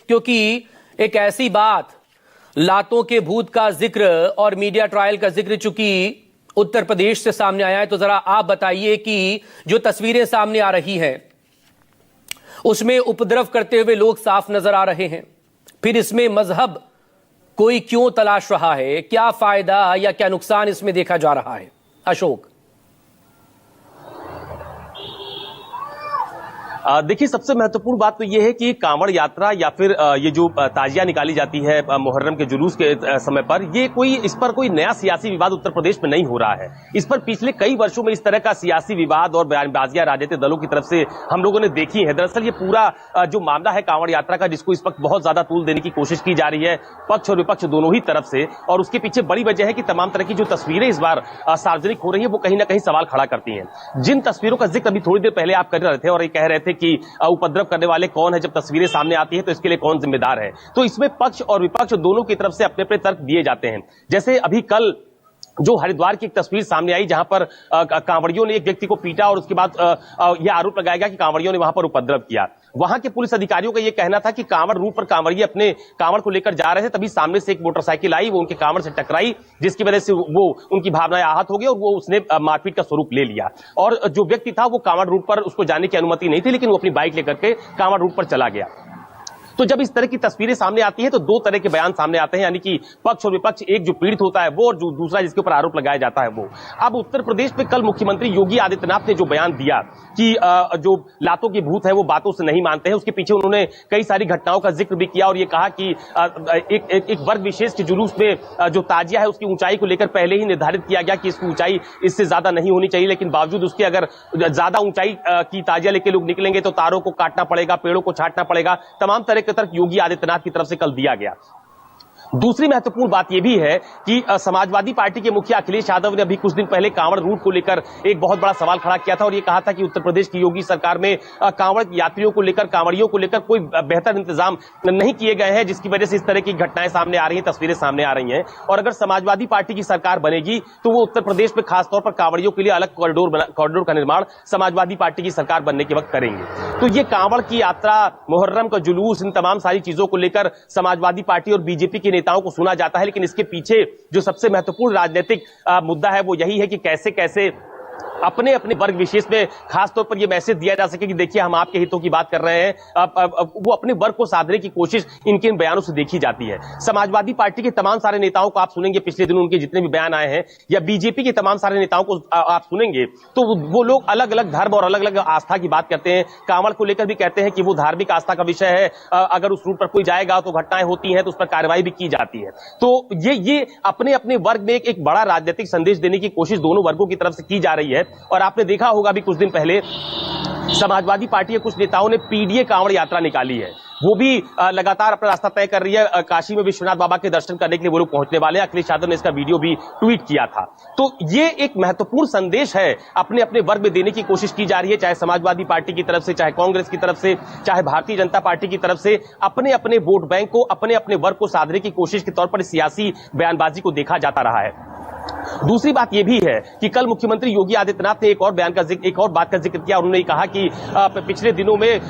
क्योंकि एक ऐसी बात, लातों के भूत का जिक्र और मीडिया ट्रायल का जिक्र चूंकि उत्तर प्रदेश से सामने आया है, तो जरा आप बताइए कि जो तस्वीरें सामने आ रही हैं उसमें उपद्रव करते हुए लोग साफ नजर आ रहे हैं। फिर इसमें मजहब कोई क्यों तलाश रहा है? क्या फायदा या क्या नुकसान इसमें देखा जा रहा है? अशोक, देखिए, सबसे महत्वपूर्ण बात तो यह है कि कांवड़ यात्रा या फिर ये जो ताजिया निकाली जाती है मुहर्रम के जुलूस के समय पर, इस पर कोई नया सियासी विवाद उत्तर प्रदेश में नहीं हो रहा है। इस पर पिछले कई वर्षों में इस तरह का सियासी विवाद और बयानबाजियां राजनीतिक दलों की तरफ से हम लोगों ने देखी है। दरअसल ये पूरा जो मामला है कांवड़ यात्रा का, जिसको इस वक्त बहुत ज्यादा तूल देने की कोशिश की जा रही है पक्ष और विपक्ष दोनों ही तरफ से, और उसके पीछे बड़ी वजह है कि तमाम तरह की जो तस्वीरें इस बार सार्वजनिक हो रही है वो कहीं ना कहीं सवाल खड़ा करती हैं। जिन तस्वीरों का जिक्र अभी थोड़ी देर पहले आप कर रहे थे और ये कह रहे थे कि उपद्रव करने वाले कौन है, जब तस्वीरें सामने आती है तो इसके लिए कौन जिम्मेदार है, तो इसमें पक्ष और विपक्ष दोनों की तरफ से अपने अपने तर्क दिए जाते हैं। जैसे अभी कल जो हरिद्वार की एक तस्वीर सामने आई जहां पर कांवड़ियों ने एक व्यक्ति को पीटा और उसके बाद यह आरोप लगाया गया कि कांवड़ियों ने वहां पर उपद्रव किया। वहां के पुलिस अधिकारियों का यह कहना था कि कांवड़ रूट पर कांवड़िए अपने कांवड़ को लेकर जा रहे थे, तभी सामने से एक मोटरसाइकिल आई, वो उनके कांवड़ से टकराई, जिसकी वजह से वो उनकी भावनाएं आहत हो गई और वो उसने मारपीट का स्वरूप ले लिया। और जो व्यक्ति था वो कांवड़ रूट पर उसको जाने की अनुमति नहीं थी, लेकिन वो अपनी बाइक लेकर के कांवड़ रूट पर चला गया। तो जब इस तरह की तस्वीरें सामने आती है तो दो तरह के बयान सामने आते हैं, यानी कि पक्ष और विपक्ष, एक जो पीड़ित होता है वो और जो दूसरा जिसके ऊपर आरोप लगाया जाता है वो। अब उत्तर प्रदेश में कल मुख्यमंत्री योगी आदित्यनाथ ने जो बयान दिया कि जो लातों के भूत है वो बातों से नहीं मानते हैं, उसके पीछे उन्होंने कई सारी घटनाओं का जिक्र भी किया और ये कहा कि एक वर्ग विशेष के जुलूस में जो ताजिया है उसकी ऊंचाई को लेकर पहले ही निर्धारित किया गया कि इसकी ऊंचाई इससे ज्यादा नहीं होनी चाहिए, लेकिन बावजूद उसके अगर ज्यादा ऊंचाई की ताजिया लेके लोग निकलेंगे तो तारों को काटना पड़ेगा, पेड़ों को छांटना पड़ेगा। तमाम तरह के तर्क योगी आदित्यनाथ की तरफ से कल दिया गया। दूसरी महत्वपूर्ण बात यह भी है कि समाजवादी पार्टी के मुखिया अखिलेश यादव ने अभी कुछ दिन पहले कांवड़ रूट को लेकर एक बहुत बड़ा सवाल खड़ा किया था और यह कहा था कि उत्तर प्रदेश की योगी सरकार में कांवड़ यात्रियों को लेकर, कांवड़ियों को लेकर कोई बेहतर इंतजाम नहीं किए गए हैं, जिसकी वजह से इस तरह की घटनाएं सामने आ रही हैं, तस्वीरें सामने आ रही हैं। और अगर समाजवादी पार्टी की सरकार बनेगी तो वो उत्तर प्रदेश में खासतौर पर कांवड़ियों के लिए अलग कॉरिडोर का निर्माण समाजवादी पार्टी की सरकार बनने के वक्त करेंगे। तो ये कांवड़ की यात्रा, मुहर्रम का जुलूस, इन तमाम सारी चीजों को लेकर समाजवादी पार्टी और बीजेपी के नेताओं को सुना जाता है, लेकिन इसके पीछे जो सबसे महत्वपूर्ण राजनीतिक मुद्दा है वो यही है कि कैसे कैसे अपने अपने वर्ग विशेष में खास तौर पर यह मैसेज दिया जा सके कि देखिए हम आपके हितों की बात कर रहे हैं। वो अपने वर्ग को साधने की कोशिश इनके इन बयानों से देखी जाती है। समाजवादी पार्टी के तमाम सारे नेताओं को आप सुनेंगे, पिछले दिनों उनके जितने भी बयान आए हैं, या बीजेपी के तमाम सारे नेताओं को आप सुनेंगे तो वो लोग अलग अलग धर्म और अलग अलग आस्था की बात करते हैं। कांवड़ को लेकर भी कहते हैं कि वो धार्मिक आस्था का विषय है, अगर उस रूट पर कोई जाएगा तो घटनाएं होती हैं तो उस पर कार्रवाई भी की जाती है। तो ये अपने अपने वर्ग में एक बड़ा राजनीतिक संदेश देने की कोशिश दोनों वर्गों की तरफ से की जा रही है। और आपने देखा होगा भी कुछ दिन पहले समाजवादी पार्टी के कुछ नेताओं ने पीडीए कांवड़ यात्रा निकाली है, वो भी लगातार अपना रास्ता तय कर रही है। काशी में विश्वनाथ बाबा के दर्शन करने के लिए वो लोग पहुंचने वाले हैं। अखिलेश यादव ने इसका वीडियो भी ट्वीट किया था। तो ये एक महत्वपूर्ण संदेश है, अपने अपने वर्ग में देने की कोशिश की जा रही है, चाहे समाजवादी पार्टी की तरफ से, चाहे कांग्रेस की तरफ से, चाहे भारतीय जनता पार्टी की तरफ से। अपने अपने वोट बैंक को, अपने अपने वर्ग को साधने की कोशिश के तौर पर सियासी बयानबाजी को देखा जाता रहा है। दूसरी बात यह भी है कि कल मुख्यमंत्री योगी आदित्यनाथ ने एक और बात का जिक्र किया। उन्होंने कहा कि पिछले दिनों में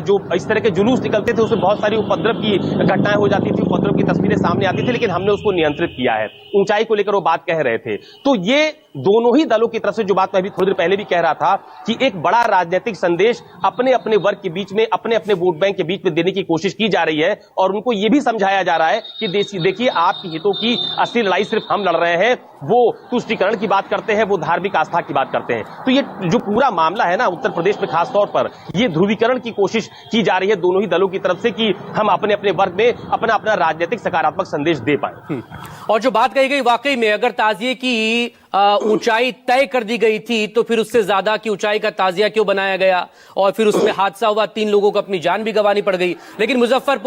जो इस तरह के जुलूस निकलते थे उसमें बहुत सारी उपद्रव की घटनाएं हो जाती थी, उपद्रव की तस्वीरें सामने आती थी, लेकिन हमने उसको नियंत्रित किया है। ऊंचाई को लेकर वो बात कह रहे थे। तो ये दोनों ही दलों की तरफ से जो बात मैं अभी थोड़ी देर पहले भी कह रहा था कि एक बड़ा राजनीतिक संदेश अपने अपने वर्ग के बीच में, अपने अपने वोट बैंक के बीच में देने की कोशिश की जा रही है और उनको यह भी समझाया जा रहा है कि देखिए आपके हितों की असली लड़ाई सिर्फ हम लड़ रहे हैं। वो तुष्टीकरण की बात करते हैं, वो धार्मिक आस्था की बात करते हैं। तो ये जो पूरा मामला है ना उत्तर प्रदेश में खास तौर पर, ये ध्रुवीकरण की कोशिश की जा रही है दोनों ही दलों की तरफ से कि हम अपने अपने वर्ग में अपना अपना राजनीतिक सकारात्मक संदेश दे पाए। और जो बात कही गई, वाकई में अगर ताजिए की ऊंचाई तय कर दी गई थी तो फिर उससे ज्यादा की ऊंचाई का ताजिया क्यों बनाया गया और फिर उसमें हादसा हुआ, 3 लोगों को अपनी जान भी गंवानी पड़ गई। लेकिन मुजफ्फरपुर